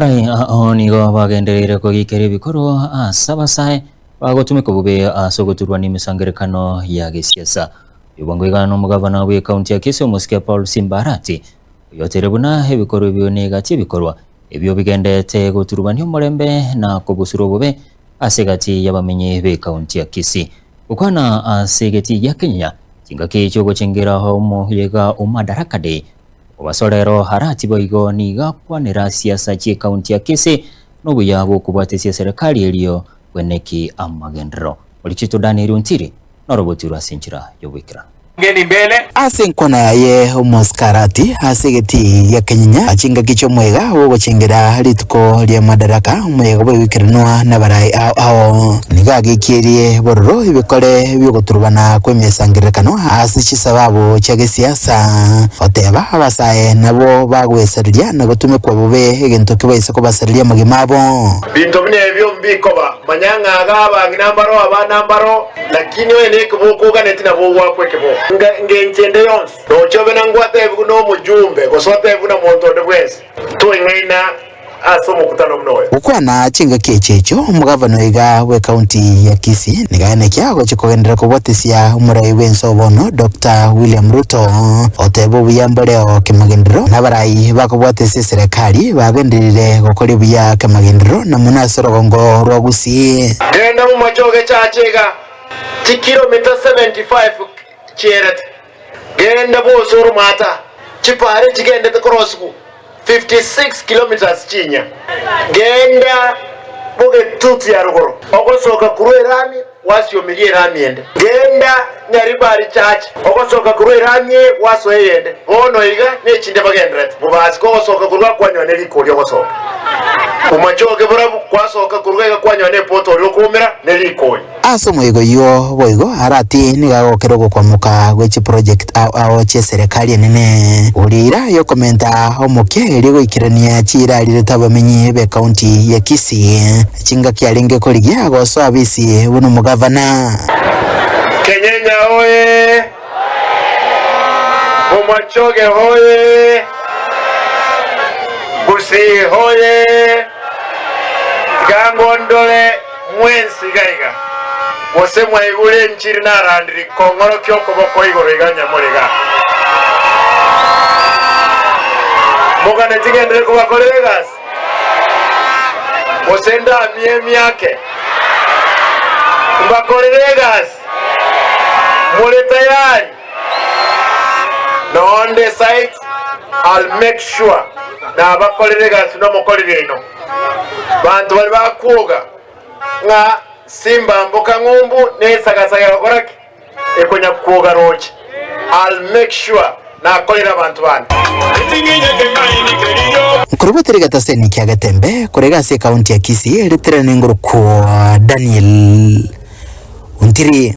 nigo bagendereire kugikira ibikorwa asabasae bagotumika bube asogoturwa n'imisangerekano ya gisiasa yubangwigana n'umugabana wa county ya Kisii Musike Paul Simbarati yoterebuna ibikorwa byonegati ibikorwa ebyo bigendete guturubanya umurembe na kubusura bube asegati y'abamenye be county ya Kisii ukwana asegati ya Kenya kingaki cyo gucengeraho umuhiga umadaraka de Wasolero harati boigo niga kwanira siasa chi county ya Kisii n'ubuyabo kubatese serikali eliyo kweneki amagendero ulichito Daniel Untiri norobotirwa sinchira yobwikira ngeni mbele asenkona ye umuskarati asegeti ya Kenya achinga kicho mwega wo gucengera rituko lya madaraka mwega bo wikiranwa n'abarai ao niga gikirie bororo ibikore byo guturubana kw'imisangirekano asichi sababu cha gisiasa oteba abasae nabo bagweseria na gutume kwa bube egento kibaise ko baseria magimabo bintu binebyo mbikoba manyanga agaba nginambaro abanambaro lakini we ne kubukuga netina bwo kwekebo ngenchende yonse nochobe nangwate no mujumbe gosote buna muntu ndebwese tuingaina asomo kutano mnoyo ukwana chinga kechecho mugavano iga we county ya Kisii nigane kyago chikogendera kubotisia umurai wensobono Dr. William Ruto otebo buyamboleo kemagendero nabarai bakubotisia serikali bagenderire gukora biya kemagendero na munasoro gongo rwa Gusii genda mu machoge chachega kilomita 75 cheret genda bosoro mata chipare chigende crossku 56 kilometers chinya genda buge tuti ya rugoro ogosoka kurwe rami wasyomirie rami ende genda nyaribari church ogosoka kurwe rami waso yende bono iga nechinde bagendret mubasi ko soka kurwa kwanyone likolyo gosoka umachoke bora kwasoka kurwe kwanyone poto ryokumira nelikolyo asomo igo yo boigo arati nigagokero gukwamuka gwechi project ao che serikali nene urira yo komenta omuke irigo ikirania chira liretabamenyi be county ya Kisii chinga kyalenge koligia goso abisi buno mugavana Kenyenya oye Umachoge hoye Gusii hoye Gangondole mwensi gaiga Wose mwaigule nchiri narandiri kongoro kyoko boko igoro iganya muriga Mugane tigendere kubakolegas Wose nda myake Mbakolegas Mule tayari No on the site I'll make sure na abakolegas no mukolere ino bantu bali bakuga nga simba mboka ngumbu nesagasaga bakoraki ekonya kuoga rochi I'll make sure na kolera abantu bana kurubatiri gataseni kya gatembe kurega se county ya Kisii litrani nguru ko Daniel Untiri